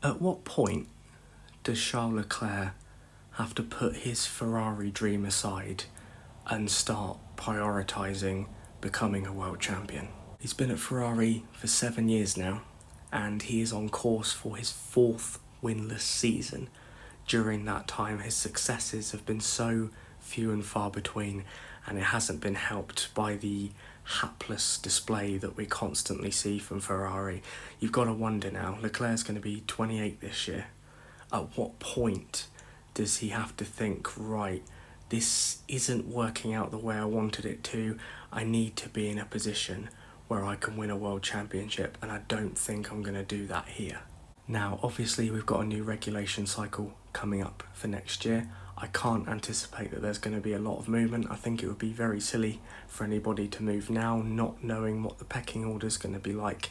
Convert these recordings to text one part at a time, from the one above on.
At what point does Charles Leclerc have to put his Ferrari dream aside and start prioritising becoming a world champion? He's been at Ferrari for 7 years now, and he is on course for his fourth winless season. During that time, his successes have been so few and far between, and it hasn't been helped by the hapless display that we constantly see from Ferrari. You've got to wonder now, Leclerc's going to be 28 this year. At what point does he have to think, right, this isn't working out the way I wanted it to, I need to be in a position where I can win a world championship, and I don't think I'm going to do that here. Now, obviously, we've got a new regulation cycle coming up for next year. I can't anticipate that there's going to be a lot of movement. I think it would be very silly for anybody to move now, not knowing what the pecking order is going to be like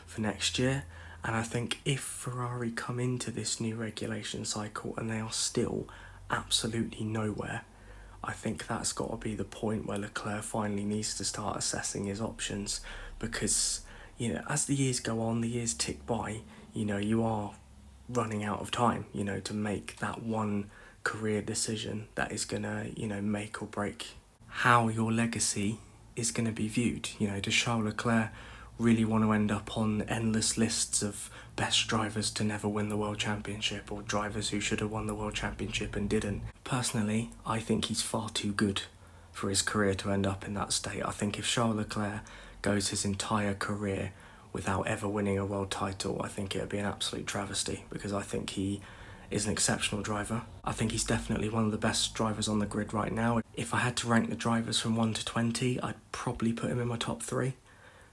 for next year. And I think if Ferrari come into this new regulation cycle and they are still absolutely nowhere, I think that's got to be the point where Leclerc finally needs to start assessing his options, because, as the years go on, the years tick by, you are running out of time, to make that one career decision that is going to, make or break how your legacy is going to be viewed. Does Charles Leclerc really want to end up on endless lists of best drivers to never win the world championship, or drivers who should have won the world championship and didn't? Personally, I think he's far too good for his career to end up in that state. I think if Charles Leclerc goes his entire career without ever winning a world title, I think it would be an absolute travesty, because I think he is an exceptional driver. I think he's definitely one of the best drivers on the grid right now. If I had to rank the drivers from 1 to 20, I'd probably put him in my top 3.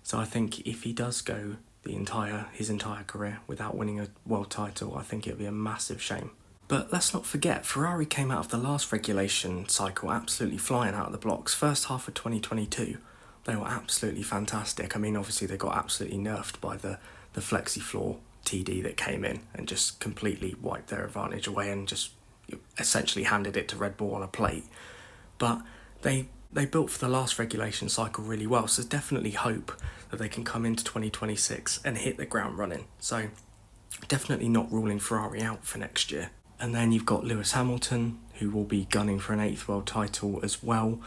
So I think if he does go his entire career without winning a world title, I think it would be a massive shame. But let's not forget, Ferrari came out of the last regulation cycle absolutely flying out of the blocks. First half of 2022, they were absolutely fantastic. I mean, obviously they got absolutely nerfed by the flexi floor TD that came in and just completely wiped their advantage away and just essentially handed it to Red Bull on a plate. But they built for the last regulation cycle really well, so there's definitely hope that they can come into 2026 and hit the ground running. So definitely not ruling Ferrari out for next year. And then you've got Lewis Hamilton, who will be gunning for an 8th world title as well.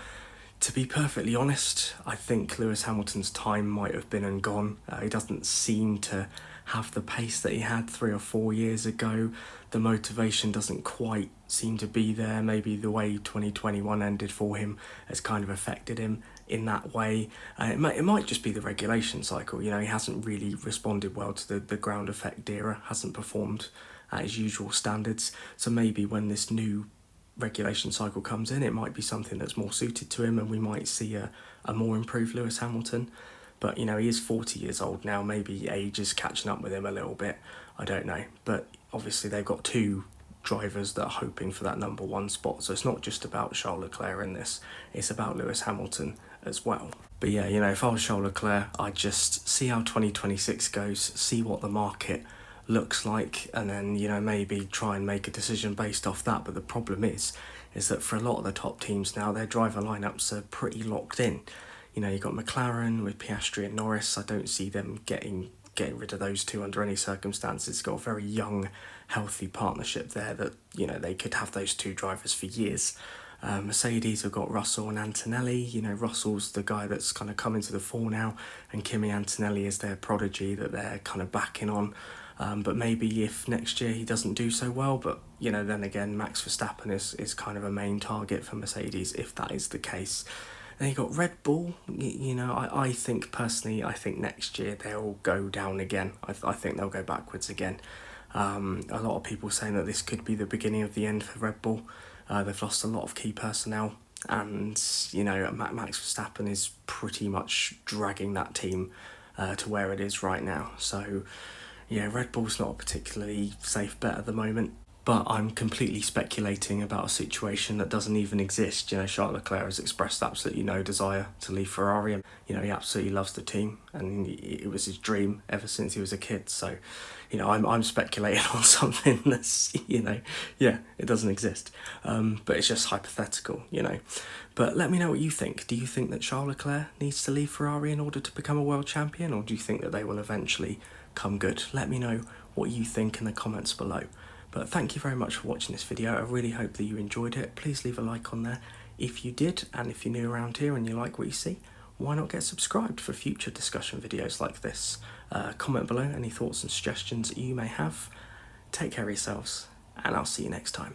To be perfectly honest, I think Lewis Hamilton's time might have been and gone. He doesn't seem to have the pace that he had 3 or 4 years ago. The motivation doesn't quite seem to be there. Maybe the way 2021 ended for him has kind of affected him in that way. It might just be the regulation cycle. He hasn't really responded well to the ground effect era, hasn't performed at his usual standards. So maybe when this new regulation cycle comes in, it might be something that's more suited to him, and we might see a more improved Lewis Hamilton. But he is 40 years old now. Maybe age is catching up with him a little bit, I don't know. But obviously they've got 2 drivers that are hoping for that number 1 spot, so it's not just about Charles Leclerc in this, it's about Lewis Hamilton as well. But yeah, if I was Charles Leclerc, I'd just see how 2026 goes, see what the market looks like, and then maybe try and make a decision based off that. But the problem is that for a lot of the top teams now, their driver lineups are pretty locked in. You've got McLaren with Piastri and Norris. I don't see them getting rid of those 2 under any circumstances. It's got a very young, healthy partnership there that they could have those 2 drivers for years. Mercedes have got Russell and Antonelli. Russell's the guy that's kind of come into the fore now, and Kimi Antonelli is their prodigy that they're kind of backing on. But maybe if next year he doesn't do so well, but then again, Max Verstappen is kind of a main target for Mercedes if that is the case. Then you've got Red Bull. I think personally, next year they'll go down again. I think they'll go backwards again. A lot of people saying that this could be the beginning of the end for Red Bull. They've lost a lot of key personnel, and Max Verstappen is pretty much dragging that team to where it is right now. So yeah, Red Bull's not a particularly safe bet at the moment. But I'm completely speculating about a situation that doesn't even exist. Charles Leclerc has expressed absolutely no desire to leave Ferrari. And, he absolutely loves the team, and it was his dream ever since he was a kid. So, I'm speculating on something that's, it doesn't exist. But it's just hypothetical, But let me know what you think. Do you think that Charles Leclerc needs to leave Ferrari in order to become a world champion, or do you think that they will eventually come good? Let me know what you think in the comments below. But thank you very much for watching this video. I really hope that you enjoyed it. Please leave a like on there if you did, and if you're new around here and you like what you see, why not get subscribed for future discussion videos like this? Comment below any thoughts and suggestions that you may have. Take care of yourselves, and I'll see you next time.